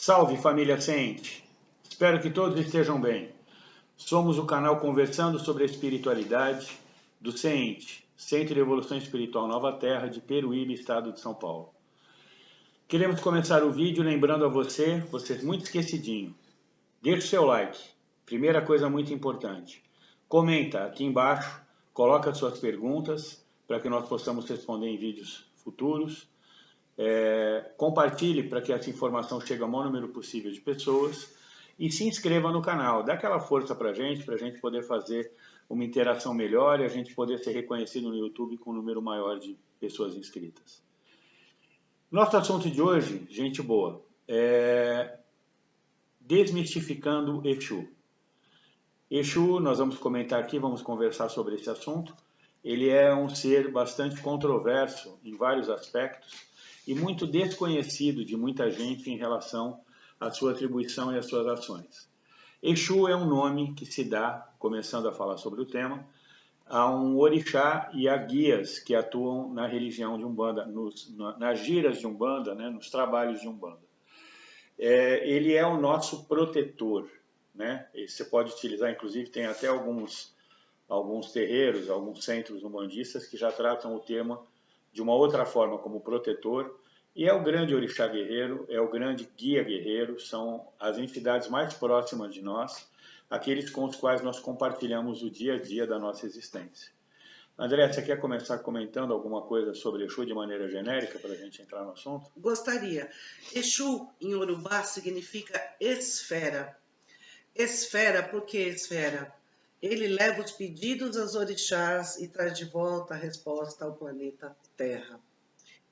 Salve, família Sente! Espero que todos estejam bem. Somos o canal conversando sobre a espiritualidade do CENTE, Centro de Evolução Espiritual Nova Terra, de Peruíbe, estado de São Paulo. Queremos começar o vídeo lembrando a você muito esquecidinho, deixe seu like, primeira coisa muito importante. Comenta aqui embaixo, coloca suas perguntas para que nós possamos responder em vídeos futuros. Compartilhe para que essa informação chegue ao maior número possível de pessoas e se inscreva no canal, dá aquela força para a gente poder fazer uma interação melhor e a gente poder ser reconhecido no YouTube com um número maior de pessoas inscritas. Nosso assunto de hoje, gente boa, é desmistificando Exu. Exu, nós vamos comentar aqui, vamos conversar sobre esse assunto. Ele é um ser bastante controverso em vários aspectos e muito desconhecido de muita gente em relação à sua atribuição e às suas ações. Exu é um nome que se dá, começando a falar sobre o tema, a um orixá e a guias que atuam na religião de Umbanda, nas giras de Umbanda, né, nos trabalhos de Umbanda. Ele é o nosso protetor, né? Você pode utilizar, inclusive tem até alguns terreiros, alguns centros umbandistas que já tratam o tema de uma outra forma, como protetor, e é o grande orixá guerreiro, é o grande guia guerreiro, são as entidades mais próximas de nós, aqueles com os quais nós compartilhamos o dia a dia da nossa existência. André, você quer começar comentando alguma coisa sobre Exu de maneira genérica para a gente entrar no assunto? Gostaria. Exu, em Yorubá, significa esfera. Esfera, por que esfera? Ele leva os pedidos aos orixás e traz de volta a resposta ao planeta Terra.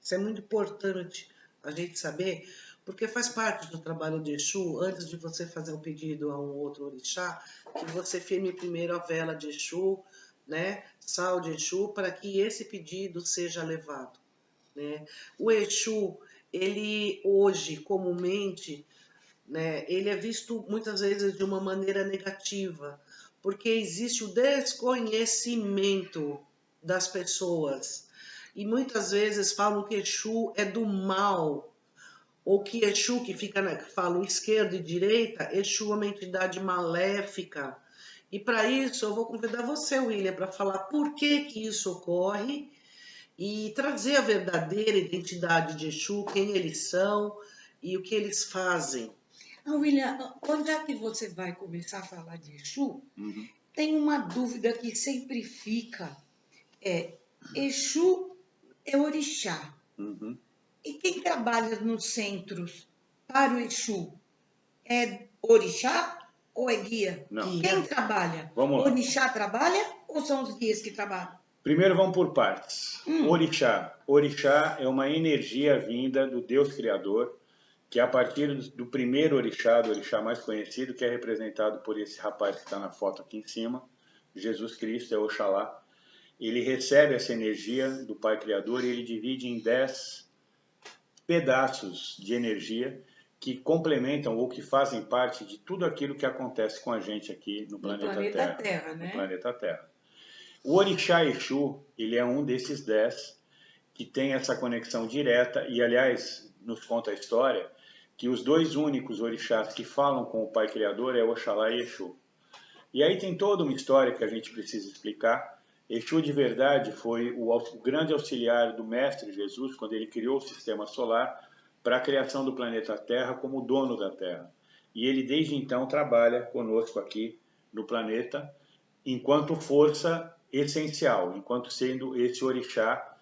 Isso é muito importante a gente saber, porque faz parte do trabalho de Exu, antes de você fazer um pedido a um outro orixá, que você firme primeiro a vela de Exu, né? Sal de Exu, para que esse pedido seja levado, né? O Exu, ele hoje, comumente, né, ele é visto muitas vezes de uma maneira negativa, porque existe o desconhecimento das pessoas. E muitas vezes falam que Exu é do mal, ou que Exu, que falam esquerda e direita, Exu é uma entidade maléfica. E para isso eu vou convidar você, William, para falar por que isso ocorre e trazer a verdadeira identidade de Exu, quem eles são e o que eles fazem. William, quando é que você vai começar a falar de Exu, tem uma dúvida que sempre fica, Exu é orixá. E quem trabalha nos centros para o Exu é orixá ou é guia? Não. Quem trabalha? Vamos lá. Orixá trabalha ou são os guias que trabalham? Primeiro vamos por partes. Orixá. Orixá é uma energia vinda do Deus Criador, que é a partir do primeiro orixá, do orixá mais conhecido, que é representado por esse rapaz que está na foto aqui em cima, Jesus Cristo, é Oxalá. Ele recebe essa energia do Pai Criador e ele divide em 10 pedaços de energia que complementam ou que fazem parte de tudo aquilo que acontece com a gente aqui no planeta Terra, né? No planeta Terra. O orixá Exu, ele é um desses 10 que tem essa conexão direta e, aliás, nos conta a história que os dois únicos orixás que falam com o Pai Criador é Oxalá e Exu. E aí tem toda uma história que a gente precisa explicar. Exu de verdade foi o grande auxiliar do Mestre Jesus quando ele criou o Sistema Solar para a criação do planeta Terra como dono da Terra. E ele desde então trabalha conosco aqui no planeta enquanto força essencial, enquanto sendo esse orixá,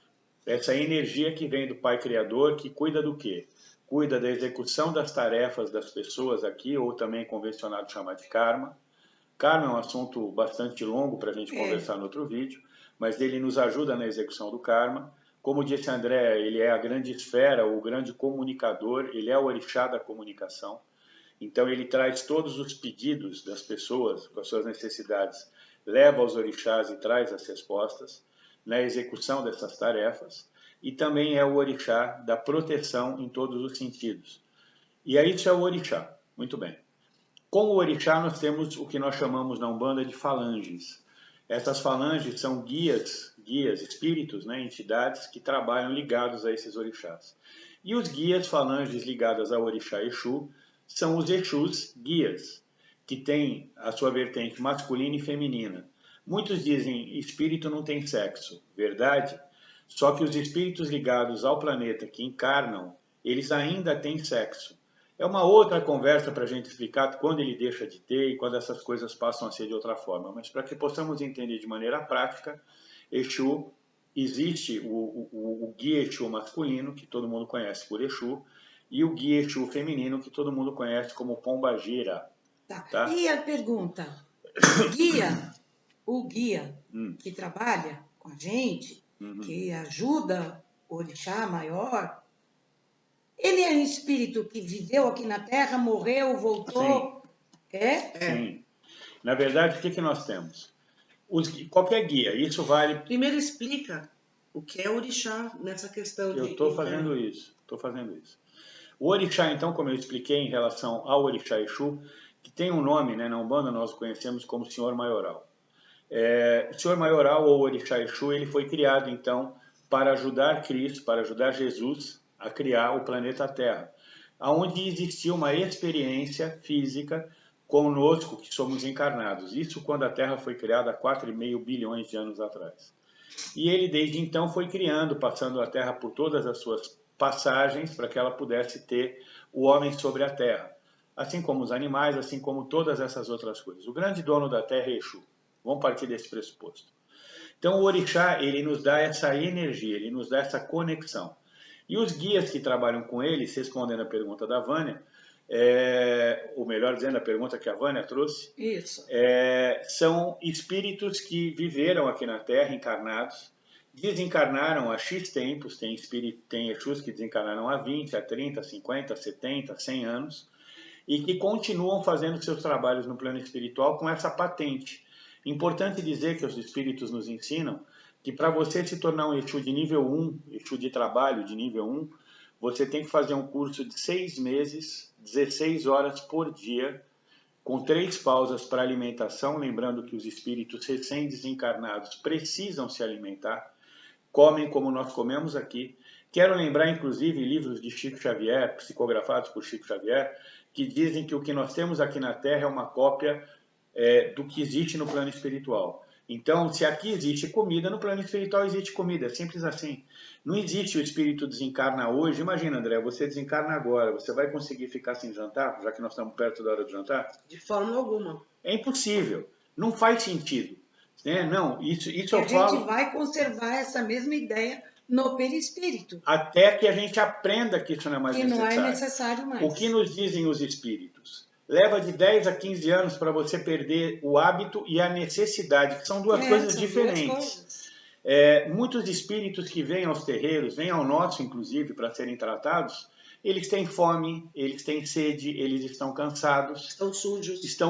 essa energia que vem do Pai Criador, que cuida do quê? Cuida da execução das tarefas das pessoas aqui, ou também convencionado chamar de karma. Karma é um assunto bastante longo para a gente conversar no outro vídeo, mas ele nos ajuda na execução do karma. Como disse André, ele é a grande esfera, o grande comunicador, ele é o orixá da comunicação. Então ele traz todos os pedidos das pessoas, com as suas necessidades, leva aos orixás e traz as respostas na execução dessas tarefas. E também é o orixá da proteção em todos os sentidos. E aí isso é o orixá. Muito bem. Com o orixá nós temos o que nós chamamos na Umbanda de falanges. Essas falanges são guias, espíritos, né, entidades que trabalham ligados a esses orixás. E os guias falanges ligados ao orixá Exu são os Exus guias, que têm a sua vertente masculina e feminina. Muitos dizem espírito não tem sexo, verdade? Só que os espíritos ligados ao planeta que encarnam, eles ainda têm sexo. É uma outra conversa para a gente explicar quando ele deixa de ter e quando essas coisas passam a ser de outra forma. Mas para que possamos entender de maneira prática, Exu, existe o guia Exu masculino, que todo mundo conhece por Exu, e o guia Exu feminino, que todo mundo conhece como Pombagira. Tá. E a pergunta, o guia que trabalha com a gente, que ajuda o orixá maior, ele é um espírito que viveu aqui na Terra, morreu, voltou? Sim. É? Sim. Na verdade, o que nós temos? Qualquer guia, isso vale... Primeiro explica o que é orixá nessa questão de... Eu estou fazendo isso. O orixá, então, como eu expliquei em relação ao orixá Exu, que tem um nome, né, na Umbanda nós o conhecemos como Senhor Maioral. O Senhor Maioral ou orixá Exu, ele foi criado, então, para ajudar Cristo, para ajudar Jesus a criar o planeta Terra, onde existia uma experiência física conosco, que somos encarnados. Isso quando a Terra foi criada há 4,5 bilhões de anos atrás. E ele, desde então, foi criando, passando a Terra por todas as suas passagens, para que ela pudesse ter o homem sobre a Terra. Assim como os animais, assim como todas essas outras coisas. O grande dono da Terra é Exu. Vamos partir desse pressuposto. Então, o orixá, ele nos dá essa energia, ele nos dá essa conexão. E os guias que trabalham com eles, respondendo a pergunta da Vânia, ou melhor dizendo, a pergunta que a Vânia trouxe, Isso. São espíritos que viveram aqui na Terra, encarnados, desencarnaram há X tempos, tem Exus que desencarnaram há 20, há 30, 50, 70, 100 anos, e que continuam fazendo seus trabalhos no plano espiritual com essa patente. Importante dizer que os espíritos nos ensinam que para você se tornar um Exu de nível 1, Exu de trabalho de nível 1, você tem que fazer um curso de 6 meses, 16 horas por dia, com 3 pausas para alimentação, lembrando que os espíritos recém-desencarnados precisam se alimentar, comem como nós comemos aqui. Quero lembrar, inclusive, livros de Chico Xavier, psicografados por Chico Xavier, que dizem que o que nós temos aqui na Terra é uma cópia do que existe no plano espiritual. Então, se aqui existe comida, no plano espiritual existe comida, é simples assim. Não existe o espírito desencarna hoje. Imagina, André, você desencarna agora, você vai conseguir ficar sem jantar, já que nós estamos perto da hora de jantar? De forma alguma. É impossível, não faz sentido. Não, isso eu falo... A gente vai conservar essa mesma ideia no perispírito. Até que a gente aprenda que isso não é mais necessário. Que não é necessário mais. O que nos dizem os espíritos? Leva de 10 a 15 anos para você perder o hábito e a necessidade, que são duas coisas diferentes. Muitos espíritos que vêm aos terreiros, vêm ao nosso inclusive, para serem tratados, eles têm fome, eles têm sede, eles estão cansados. Estão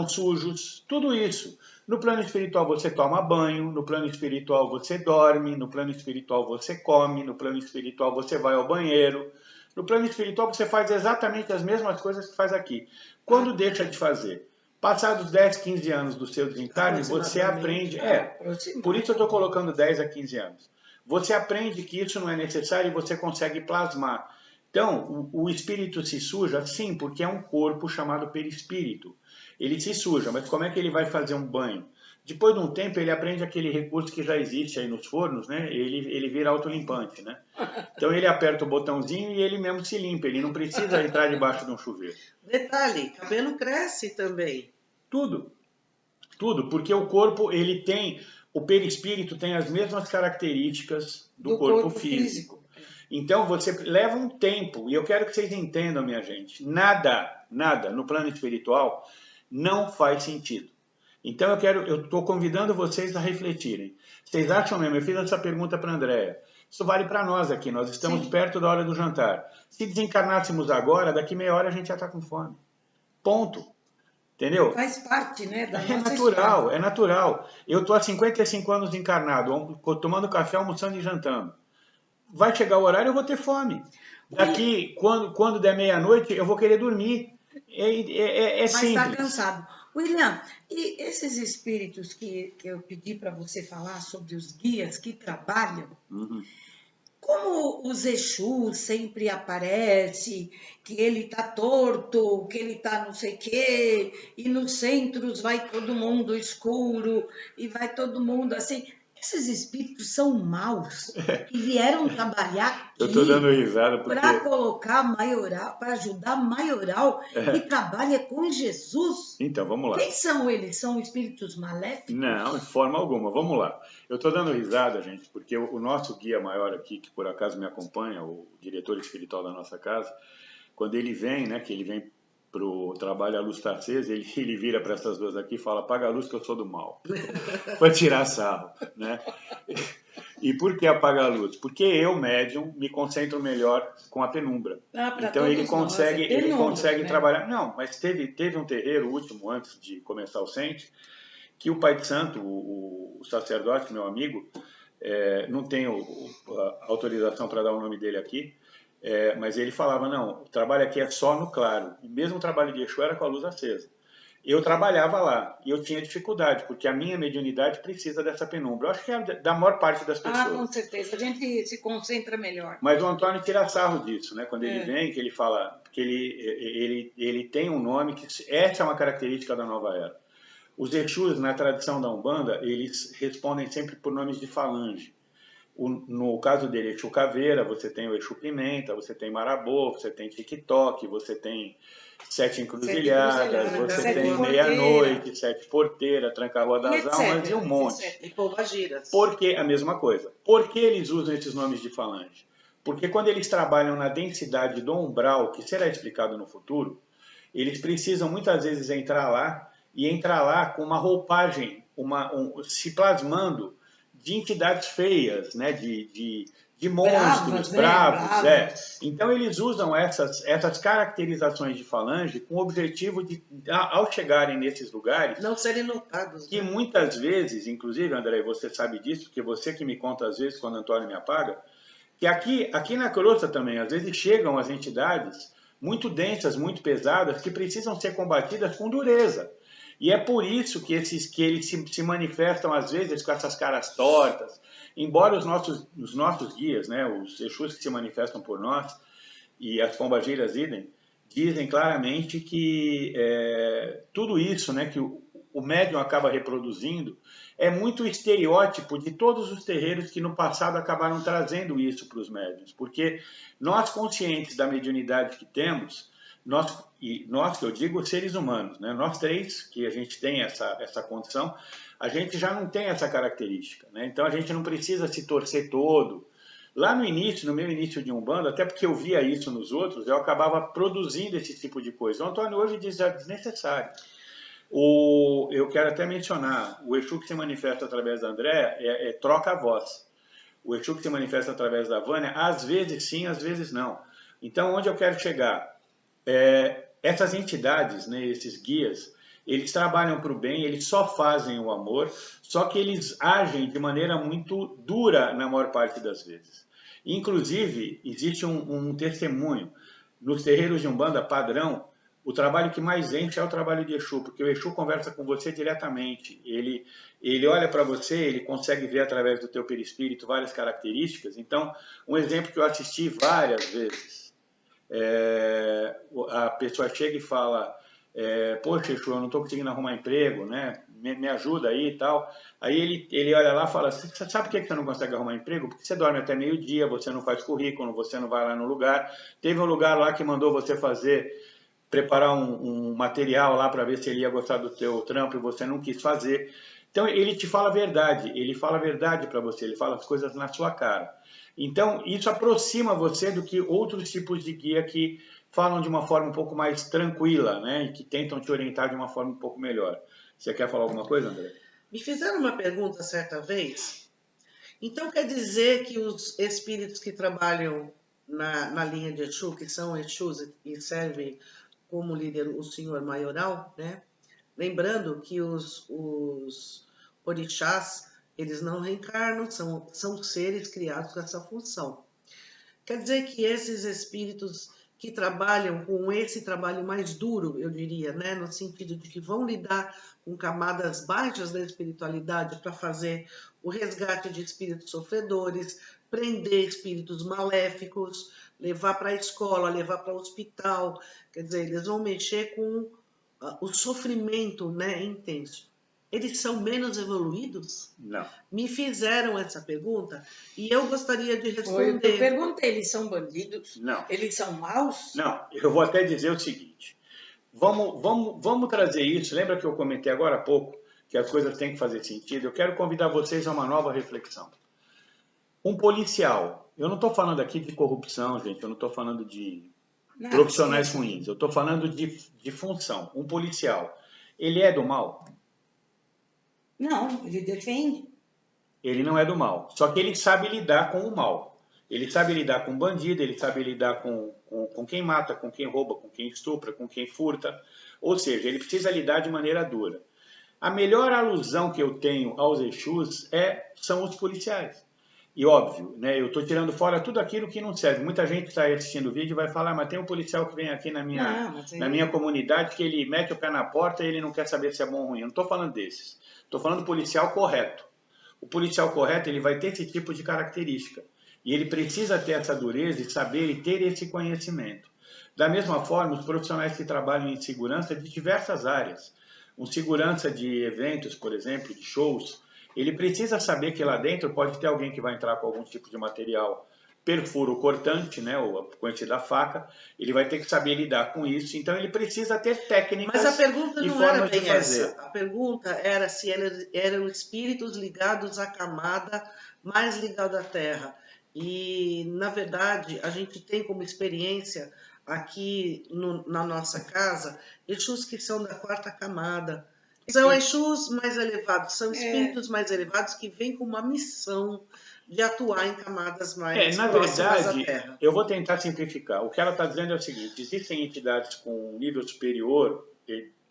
sujos, tudo isso. No plano espiritual você toma banho, no plano espiritual você dorme, no plano espiritual você come, no plano espiritual você vai ao banheiro. No plano espiritual você faz exatamente as mesmas coisas que faz aqui. Quando deixa de fazer? Passados 10, 15 anos do seu desencarne, você aprende... por isso eu estou colocando 10 a 15 anos. Você aprende que isso não é necessário e você consegue plasmar. Então, o espírito se suja? Sim, porque é um corpo chamado perispírito. Ele se suja, mas como é que ele vai fazer um banho? Depois de um tempo, ele aprende aquele recurso que já existe aí nos fornos, né? Ele vira autolimpante, né? Então, ele aperta o botãozinho e ele mesmo se limpa. Ele não precisa entrar debaixo de um chuveiro. Detalhe, cabelo cresce também. Tudo. Tudo, porque o corpo, ele tem... O perispírito tem as mesmas características do corpo físico. Então, você leva um tempo, e eu quero que vocês entendam, minha gente, nada no plano espiritual não faz sentido. Então, eu estou convidando vocês a refletirem. Vocês acham mesmo? Eu fiz essa pergunta para a Andréia. Isso vale para nós aqui, nós estamos perto da hora do jantar. Se desencarnássemos agora, daqui meia hora a gente já está com fome. Ponto. Entendeu? Faz parte, né? Da nossa natural, história. É natural. Eu estou há 55 anos encarnado, tomando café, almoçando e jantando. Vai chegar o horário, eu vou ter fome. Daqui, quando der meia-noite, eu vou querer dormir. É simples. Mas está cansado. William, e esses espíritos que eu pedi para você falar sobre os guias que trabalham, como os Exus sempre aparece, que ele tá torto, que ele tá não sei o quê, e nos centros vai todo mundo escuro, e vai todo mundo assim. Esses espíritos são maus, que vieram trabalhar Eu estou dando aqui risada porque... para colocar maioral, para ajudar maioral, que trabalha com Jesus. Então, vamos lá. Quem são eles? São espíritos maléficos? Não, de forma alguma. Vamos lá. Eu estou dando risada, gente, porque o nosso guia maior aqui, que por acaso me acompanha, o diretor espiritual da nossa casa, quando ele vem, né, que ele vem para o trabalho à luz está acesa, ele vira para essas duas aqui e fala: apaga a luz que eu sou do mal. Para tirar sarro, né? E por que apaga a luz? Porque eu, médium, me concentro melhor com a penumbra. Então ele consegue trabalhar. Não, mas teve um terreiro último, antes de começar o Sente, que o Pai de Santo, o sacerdote, meu amigo, não tenho autorização para dar o nome dele aqui, mas ele falava: não, o trabalho aqui é só no claro. E mesmo o trabalho de Exu era com a luz acesa. Eu trabalhava lá e eu tinha dificuldade, porque a minha mediunidade precisa dessa penumbra. Eu acho que é da maior parte das pessoas. Ah, com certeza. A gente se concentra melhor. Mas o Antônio tira sarro disso, né? Quando ele vem, que ele fala que ele tem um nome, que essa é uma característica da nova era. Os Exus, na tradição da Umbanda, eles respondem sempre por nomes de falange. No caso dele, Exu Caveira, você tem o Exu Pimenta, você tem Marabô, você tem TikTok, você tem Sete Encruzilhadas, você tem Meia-Noite, Sete Porteira, Tranca-Rua das Almas e um monte. E Pombagiras. Porque a mesma coisa. Por que eles usam esses nomes de falange? Porque quando eles trabalham na densidade do umbral, que será explicado no futuro, eles precisam muitas vezes entrar lá com uma roupagem, se plasmando de entidades feias, né? de monstros, bravos. Então eles usam essas caracterizações de falange com o objetivo de, ao chegarem nesses lugares, não serem notados. Que muitas vezes, inclusive, André, você sabe disso, porque você que me conta às vezes quando Antônio me apaga, que aqui na Crosta também, às vezes chegam as entidades muito densas, muito pesadas, que precisam ser combatidas com dureza. E é por isso que eles se manifestam, às vezes, com essas caras tortas. Embora os nossos guias, né, os Exus que se manifestam por nós, e as pombagiras idem, dizem claramente que tudo isso, né, que o médium acaba reproduzindo, é muito estereótipo de todos os terreiros que no passado acabaram trazendo isso para os médiuns. Porque nós, conscientes da mediunidade que temos, nós que eu digo seres humanos, né? Nós três, que a gente tem essa condição, a gente já não tem essa característica, né? Então a gente não precisa se torcer todo. Lá no meu início de Umbanda, até porque eu via isso nos outros, eu acabava produzindo esse tipo de coisa. O Antônio hoje diz já desnecessário. Eu quero até mencionar, o Exu que se manifesta através da André troca a voz. O Exu que se manifesta através da Vânia, às vezes sim, às vezes não. Então, onde eu quero chegar? Essas entidades, né, esses guias, eles trabalham para o bem, eles só fazem o amor, só que eles agem de maneira muito dura na maior parte das vezes. Inclusive, existe um testemunho. Nos terreiros de Umbanda padrão, o trabalho que mais enche é o trabalho de Exu, porque o Exu conversa com você diretamente. Ele olha para você, ele consegue ver através do teu perispírito várias características. Então, um exemplo que eu assisti várias vezes, a pessoa chega e fala: poxa, Exu, eu não estou conseguindo arrumar emprego, né? Me ajuda aí e tal. Aí ele olha lá e fala: você sabe por que você não consegue arrumar emprego? Porque você dorme até meio-dia, você não faz currículo, você não vai lá no lugar. Teve um lugar lá que mandou você preparar um material lá para ver se ele ia gostar do teu trampo e você não quis fazer. Então ele te fala a verdade, ele fala a verdade para você, ele fala as coisas na sua cara. Então isso aproxima você do que outros tipos de guia que falam de uma forma um pouco mais tranquila, né, e que tentam te orientar de uma forma um pouco melhor. Você quer falar alguma coisa, André? Me fizeram uma pergunta certa vez. Então quer dizer que os espíritos que trabalham na linha de Exu, que são Exus e servem como líder o senhor maioral, né? Lembrando que os orixás, eles não reencarnam, são seres criados com essa função. Quer dizer que esses espíritos que trabalham com esse trabalho mais duro, eu diria, né? No sentido de que vão lidar com camadas baixas da espiritualidade para fazer o resgate de espíritos sofredores, prender espíritos maléficos, levar para a escola, levar para o hospital. Quer dizer, eles vão mexer com o sofrimento, né, intenso. Eles são menos evoluídos? Não. Me fizeram essa pergunta e eu gostaria de responder. Foi o que eu perguntei, eles são bandidos? Não. Eles são maus? Não, eu vou até dizer o seguinte, vamos trazer isso, lembra que eu comentei agora há pouco, que as coisas têm que fazer sentido? Eu quero convidar vocês a uma nova reflexão. Um policial, eu não estou falando aqui de corrupção, gente, eu não estou falando de profissionais ruins, eu estou falando de função. Um policial, ele é do mal? Não, ele defende. Ele não é do mal, só que ele sabe lidar com o mal. Ele sabe lidar com bandido, ele sabe lidar com quem mata, com quem rouba, com quem estupra, com quem furta. Ou seja, ele precisa lidar de maneira dura. A melhor alusão que eu tenho aos Exus são os policiais. E óbvio, né, eu estou tirando fora tudo aquilo que não serve. Muita gente está assistindo o vídeo e vai falar, mas tem um policial que vem aqui na minha comunidade que ele mete o pé na porta e ele não quer saber se é bom ou ruim. Eu não estou falando desses. Estou falando do policial correto. O policial correto ele vai ter esse tipo de característica. E ele precisa ter essa dureza e saber e ter esse conhecimento. Da mesma forma, os profissionais que trabalham em segurança de diversas áreas. Um segurança de eventos, por exemplo, de shows, ele precisa saber que lá dentro pode ter alguém que vai entrar com algum tipo de material perfuro cortante, né, ou conhecida faca, ele vai ter que saber lidar com isso, então ele precisa ter técnicas. Mas a pergunta e não formas era bem de fazer. essa. A pergunta era se eram espíritos ligados à camada mais ligada à Terra. E, na verdade, a gente tem como experiência aqui na nossa casa Exus que são da 4ª camada. São Exus mais elevados, são espíritos mais elevados que vêm com uma missão de atuar em camadas mais na próximas verdade, à Terra. eu vou tentar simplificar. O que ela está dizendo é o seguinte, existem entidades com um nível superior,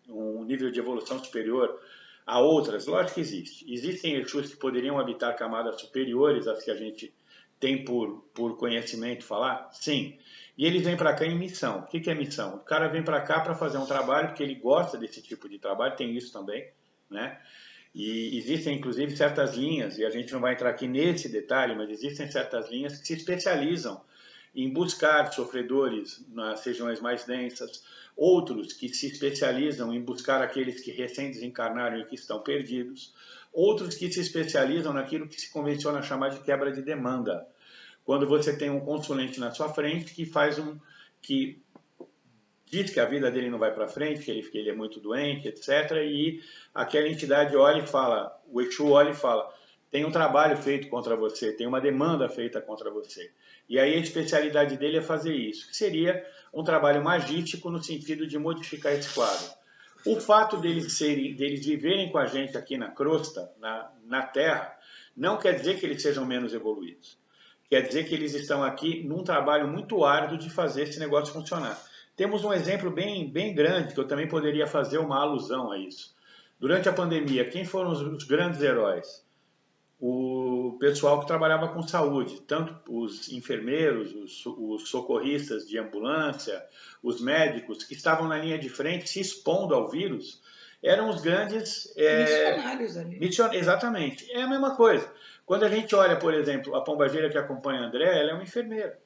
um nível de evolução superior a outras, lógico que existe. Existem Exus que poderiam habitar camadas superiores às que a gente tem por conhecimento falar? Sim. E eles vêm para cá em missão. O que é missão? O cara vem para cá para fazer um trabalho porque ele gosta desse tipo de trabalho, tem isso também, né? E existem, inclusive, certas linhas, e a gente não vai entrar aqui nesse detalhe, mas existem certas linhas que se especializam em buscar sofredores nas regiões mais densas, outros que se especializam em buscar aqueles que recém desencarnaram e que estão perdidos, outros que se especializam naquilo que se convenciona chamar de quebra de demanda. Quando você tem um consulente na sua frente que diz que a vida dele não vai para frente, que ele é muito doente, etc. E aquela entidade olha e fala, o Exu olha e fala, tem um trabalho feito contra você, tem uma demanda feita contra você. E aí a especialidade dele é fazer isso, que seria um trabalho magístico no sentido de modificar esse quadro. O fato deles viverem com a gente aqui na crosta, na Terra, não quer dizer que eles sejam menos evoluídos. Quer dizer que eles estão aqui num trabalho muito árduo de fazer esse negócio funcionar. Temos um exemplo bem grande, que eu também poderia fazer uma alusão a isso. Durante a pandemia, quem foram os grandes heróis? O pessoal que trabalhava com saúde, tanto os enfermeiros, os socorristas de ambulância, os médicos que estavam na linha de frente se expondo ao vírus, eram os grandes... missionários ali. Exatamente, é a mesma coisa. Quando a gente olha, por exemplo, a pombageira que acompanha a André, ela é uma enfermeira.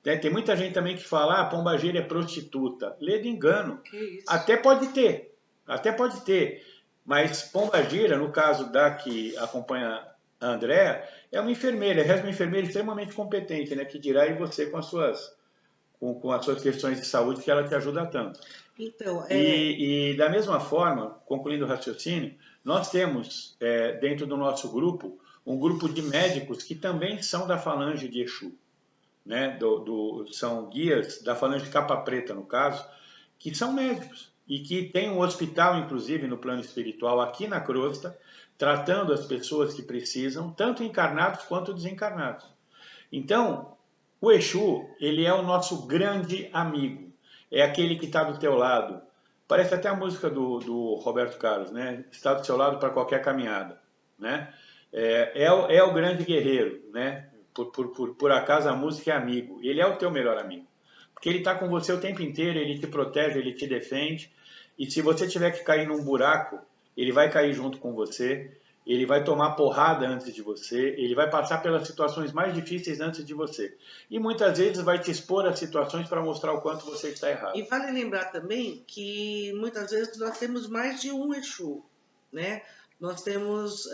Tem muita gente também que fala, a pombageira é prostituta. Lê de engano. Até pode ter, mas pombageira, no caso da que acompanha a Andréa, é uma enfermeira, é uma enfermeira extremamente competente, né? Que dirá em você com as suas questões de saúde, que ela te ajuda tanto. Então, e da mesma forma, concluindo o raciocínio, nós temos dentro do nosso grupo, um grupo de médicos que também são da falange de Exu. Né, são guias da falange capa preta, no caso, que são médicos e que tem um hospital, inclusive, no plano espiritual, aqui na crosta, tratando as pessoas que precisam, tanto encarnados quanto desencarnados. Então, o Exu, ele é o nosso grande amigo, é aquele que está do teu lado. Parece até a música do Roberto Carlos, né? Está do seu lado para qualquer caminhada, né? É o grande guerreiro, né? Por acaso a música é amigo. Ele é o teu melhor amigo. Porque ele está com você o tempo inteiro, ele te protege, ele te defende. E se você tiver que cair num buraco, ele vai cair junto com você. ele vai tomar porrada antes de você, ele vai passar pelas situações mais difíceis antes de você. E muitas vezes vai te expor a situações para mostrar o quanto você está errado. E vale lembrar também que muitas vezes nós temos mais de um Exu, né? Nós temos,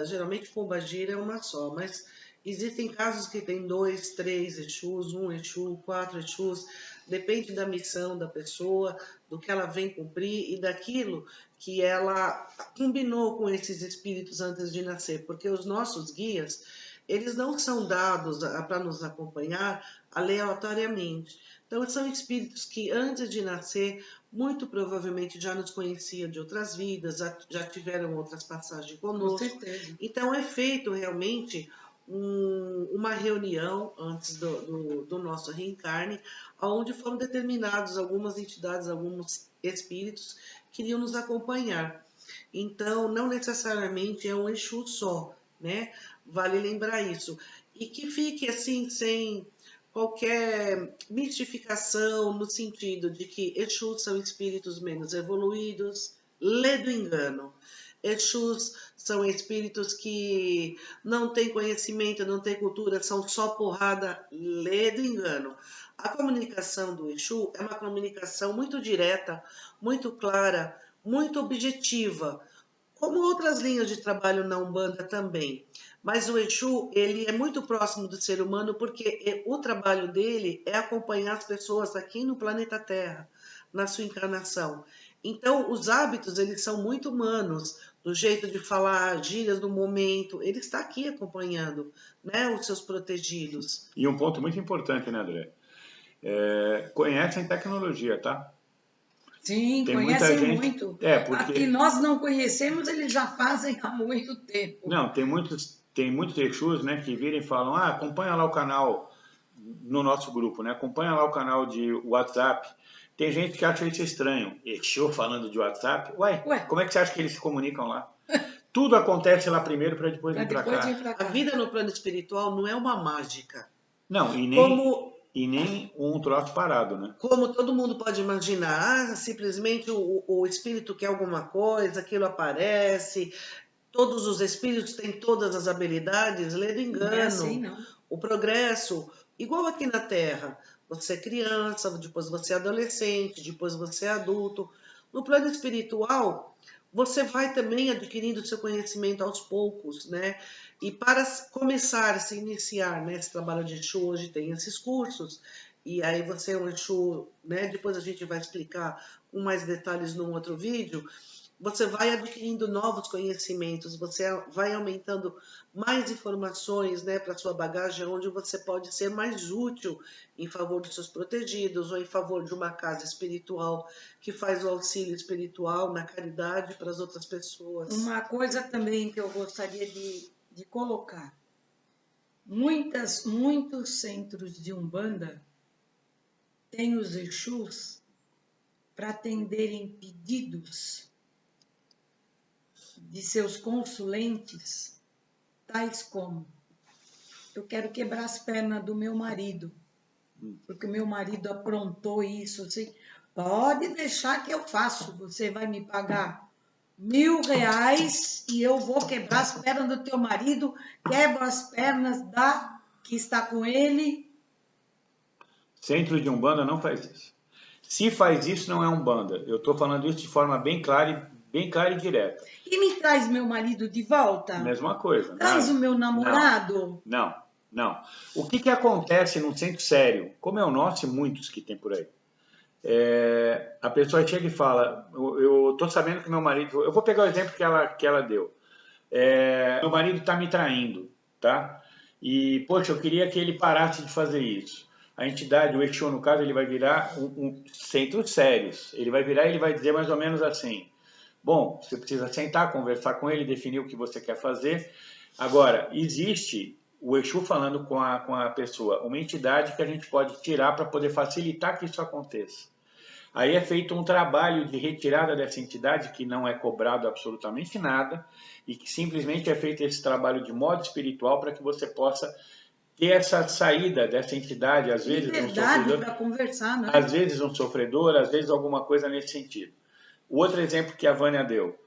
geralmente Pombagira é uma só, mas existem casos que tem 2, 3 Exus, 1 Exu, 4 Exus, depende da missão da pessoa, do que ela vem cumprir e daquilo que ela combinou com esses espíritos antes de nascer, porque os nossos guias, eles não são dados para nos acompanhar aleatoriamente. Então, são espíritos que antes de nascer, muito provavelmente já nos conheciam de outras vidas, já tiveram outras passagens conosco. Com certeza. Então, é feito realmente uma reunião antes do nosso reencarne, onde foram determinados algumas entidades, alguns espíritos que iriam nos acompanhar. Então, não necessariamente é um Exu só, né? Vale lembrar isso. E que fique assim, sem qualquer mistificação, no sentido de que Exus são espíritos menos evoluídos, lê do engano. Exus são espíritos que não têm conhecimento, não têm cultura, são só porrada, lê do engano. A comunicação do Exu é uma comunicação muito direta, muito clara, muito objetiva, como outras linhas de trabalho na Umbanda também. Mas o Exu, ele é muito próximo do ser humano porque o trabalho dele é acompanhar as pessoas aqui no planeta Terra, na sua encarnação. Então, os hábitos, eles são muito humanos, do jeito de falar, gírias do momento, ele está aqui acompanhando, né, os seus protegidos. E um ponto muito importante, né, André? Conhecem tecnologia, tá? Sim, Tem conhecem muita gente... muito. Porque... A que nós não conhecemos, eles já fazem há muito tempo. Não, tem muitos Exus, né, que viram e falam, acompanha lá o canal no nosso grupo, né? Acompanha lá o canal de WhatsApp. Tem gente que acha isso estranho. Exu falando de WhatsApp? Ué, como é que você acha que eles se comunicam lá? Tudo acontece lá primeiro para depois vir para cá. A vida no plano espiritual não é uma mágica. Não, e nem um troço parado, né? Como todo mundo pode imaginar, simplesmente o espírito quer alguma coisa, aquilo aparece, todos os espíritos têm todas as habilidades, lê do engano. Não é assim, não. O progresso, igual aqui na Terra, você é criança, depois você é adolescente, depois você é adulto. No plano espiritual, você vai também adquirindo seu conhecimento aos poucos, né? E para começar a se iniciar nesse trabalho de Exu, hoje tem esses cursos, e aí você é um Exu, né? Depois a gente vai explicar com mais detalhes num outro vídeo. Você vai adquirindo novos conhecimentos, você vai aumentando mais informações, né, para sua bagagem, onde você pode ser mais útil em favor dos seus protegidos ou em favor de uma casa espiritual que faz o auxílio espiritual na caridade para as outras pessoas. Uma coisa também que eu gostaria de colocar. Muitos centros de Umbanda têm os Exus para atenderem pedidos de seus consulentes, tais como: eu quero quebrar as pernas do meu marido, porque o meu marido aprontou isso, assim, pode deixar que eu faço, você vai me pagar R$1.000 e eu vou quebrar as pernas do teu marido, quebro as pernas da que está com ele. Centro de Umbanda não faz isso. Se faz isso, não é Umbanda. Eu estou falando isso de forma bem clara e direta. E me traz meu marido de volta? Mesma coisa. Traz o meu namorado? Não. O que acontece num centro sério, como é o nosso e muitos que tem por aí? A pessoa chega e fala, eu estou sabendo que meu marido... Eu vou pegar o exemplo que ela deu. Meu marido está me traindo, tá? E, poxa, eu queria que ele parasse de fazer isso. A entidade, o Exu, no caso, ele vai virar centros sérios. Ele vai virar e ele vai dizer mais ou menos assim: bom, você precisa sentar, conversar com ele, definir o que você quer fazer. Agora, existe o Exu falando com a pessoa, uma entidade que a gente pode tirar para poder facilitar que isso aconteça. Aí é feito um trabalho de retirada dessa entidade, que não é cobrado absolutamente nada, e que simplesmente é feito esse trabalho de modo espiritual para que você possa ter essa saída dessa entidade, às vezes um sofredor, para conversar, né? Às vezes um sofredor, às vezes alguma coisa nesse sentido. O outro exemplo que a Vânia deu,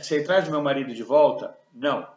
você traz meu marido de volta? Não.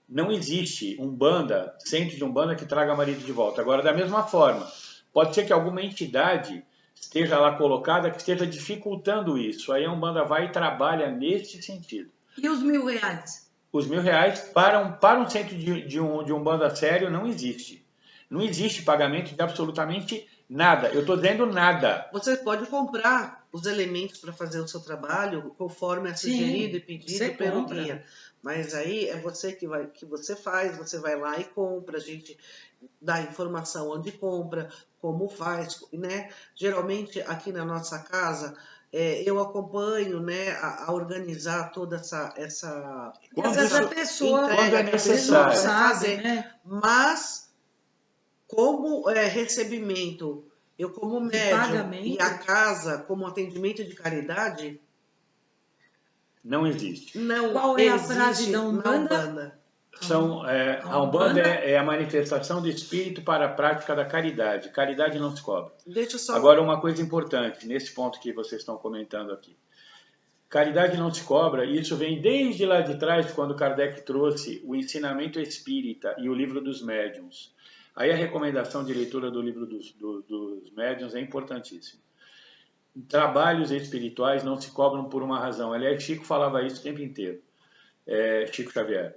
Não existe Umbanda, centro de Umbanda que traga marido de volta. Agora, da mesma forma, pode ser que alguma entidade esteja lá colocada que esteja dificultando isso. Aí a Umbanda vai e trabalha nesse sentido. E os R$1.000? Os R$1.000 para um centro de Umbanda sério não existe. Não existe pagamento de absolutamente nada. Eu estou dizendo nada. Você pode comprar os elementos para fazer o seu trabalho conforme é sugerido e pedido pelo guia. Mas aí é você que você faz, você vai lá e compra, a gente dá informação onde compra, como faz, né? Geralmente aqui na nossa casa eu acompanho, né, a organizar toda essa pessoa quando é necessário fazer, né? Mas como recebimento, eu como médium e a casa como atendimento de caridade, não existe. Não. Qual é a frase da Umbanda? A Umbanda é a manifestação do espírito para a prática da caridade. Caridade não se cobra. Agora, uma coisa importante, nesse ponto que vocês estão comentando aqui. Caridade não se cobra, e isso vem desde lá de trás, quando Kardec trouxe o ensinamento espírita e o livro dos médiuns. Aí a recomendação de leitura do livro dos médiuns é importantíssima. Trabalhos espirituais não se cobram por uma razão. Aliás, Chico falava isso o tempo inteiro. Chico Xavier.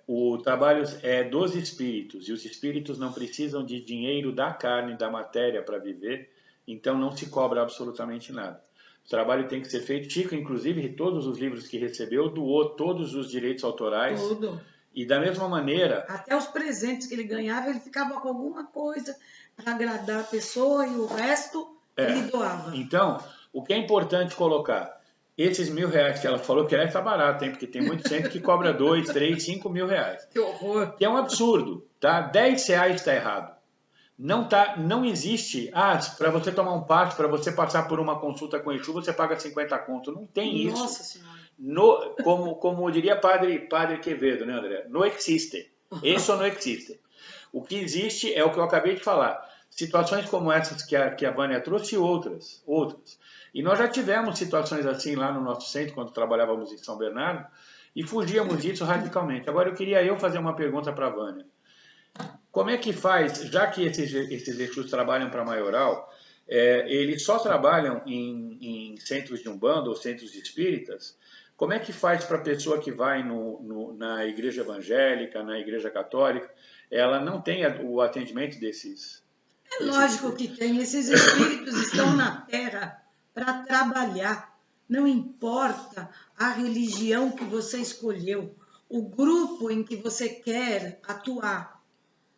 O trabalho é dos espíritos, e os espíritos não precisam de dinheiro da carne, da matéria para viver, então não se cobra absolutamente nada. O trabalho tem que ser feito. Chico, inclusive, todos os livros que recebeu, doou todos os direitos autorais. Tudo. E da mesma maneira... Até os presentes que ele ganhava, ele ficava com alguma coisa para agradar a pessoa e o resto ele doava. Então, o que é importante colocar? Esses R$1.000 que ela falou, que está barato, hein? Porque tem muito centro que cobra 2, 3, 5 mil reais. Que horror! Que é um absurdo, tá? R$10 está errado. Não existe, para você tomar um passe, para você passar por uma consulta com Exu, você paga 50 conto. Não tem isso. Nossa Senhora. Como diria padre Quevedo, né, André? Não existe. Isso não existe. O que existe é o que eu acabei de falar. Situações como essas que a Vânia trouxe e outras. E nós já tivemos situações assim lá no nosso centro, quando trabalhávamos em São Bernardo, e fugíamos disso radicalmente. Agora eu queria fazer uma pergunta para a Vânia. Como é que faz, já que esses Exus trabalham para maioral, eles só trabalham em centros de Umbanda ou centros espíritas, como é que faz para a pessoa que vai na igreja evangélica, na igreja católica, ela não tem o atendimento desses... É lógico que tem. Esses espíritos estão na Terra para trabalhar. Não importa a religião que você escolheu, o grupo em que você quer atuar,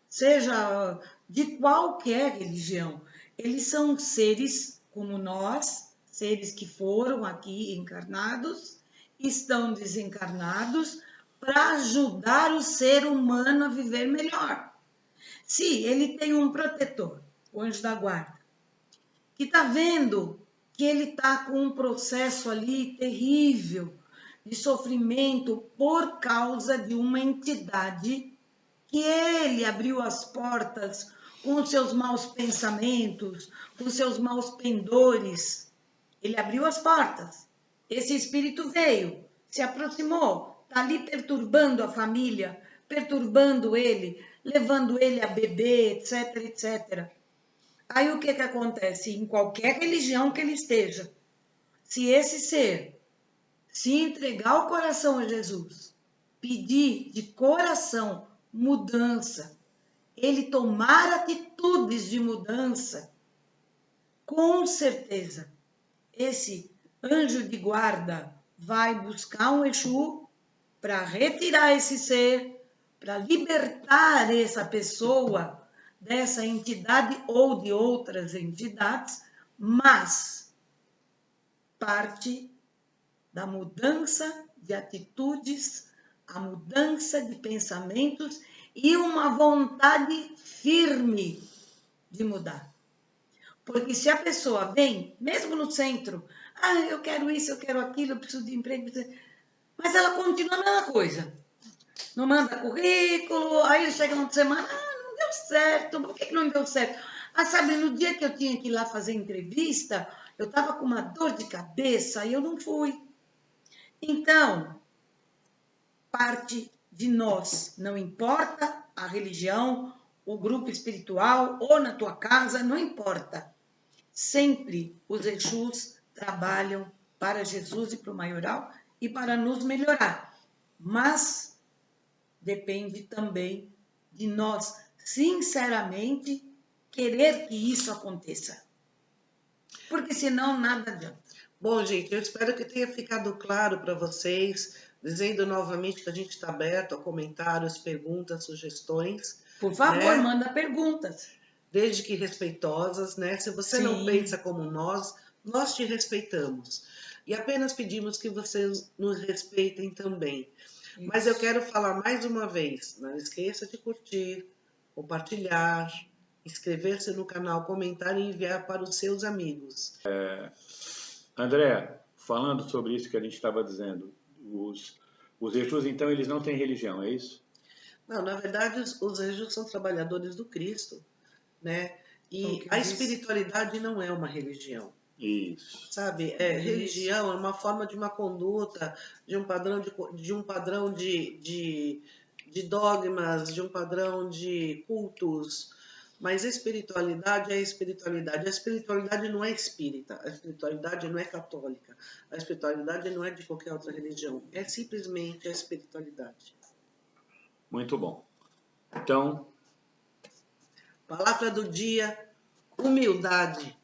seja de qualquer religião. Eles são seres como nós, seres que foram aqui encarnados, estão desencarnados para ajudar o ser humano a viver melhor. Se ele tem um protetor, o anjo da guarda, que está vendo que ele está com um processo ali terrível de sofrimento por causa de uma entidade que ele abriu as portas com os seus maus pensamentos, com os seus maus pendores. Ele abriu as portas. Esse espírito veio, se aproximou, está ali perturbando a família, perturbando ele, levando ele a beber, etc, etc. Aí o que acontece? Em qualquer religião que ele esteja, se esse ser se entregar o coração a Jesus, pedir de coração mudança, ele tomar atitudes de mudança, com certeza, esse anjo de guarda vai buscar um Exu para retirar esse ser, para libertar essa pessoa dessa entidade ou de outras entidades, mas parte da mudança de atitudes, a mudança de pensamentos e uma vontade firme de mudar. Porque se a pessoa vem, mesmo no centro, eu quero isso, eu quero aquilo, eu preciso de emprego, mas ela continua a mesma coisa. Não manda currículo, aí ele chega uma semana, não deu certo, por que não deu certo? Sabe, no dia que eu tinha que ir lá fazer entrevista, eu estava com uma dor de cabeça e eu não fui. Então, parte de nós, não importa a religião, o grupo espiritual ou na tua casa, não importa. Sempre os Exus trabalham para Jesus e para o maioral e para nos melhorar. Mas depende também de nós, sinceramente, querer que isso aconteça. Porque senão nada adianta. Bom, gente, eu espero que tenha ficado claro para vocês, dizendo novamente que a gente está aberto a comentários, perguntas, sugestões. Por favor, né? manda perguntas. Desde que respeitosas, né? Se você não pensa como nós te respeitamos. E apenas pedimos que vocês nos respeitem também. Isso. Mas eu quero falar mais uma vez, não esqueça de curtir, compartilhar, inscrever-se no canal, comentar e enviar para os seus amigos. André, falando sobre isso que a gente estava dizendo, os Exus, então, eles não têm religião, é isso? Não, na verdade, os Exus são trabalhadores do Cristo, né? E a espiritualidade não é uma religião. Isso. Sabe, religião é uma forma de uma conduta, de um padrão de dogmas, de um padrão de cultos. Mas a espiritualidade é a espiritualidade. A espiritualidade não é espírita, a espiritualidade não é católica, a espiritualidade não é de qualquer outra religião. É simplesmente a espiritualidade. Muito bom. Então, palavra do dia, humildade.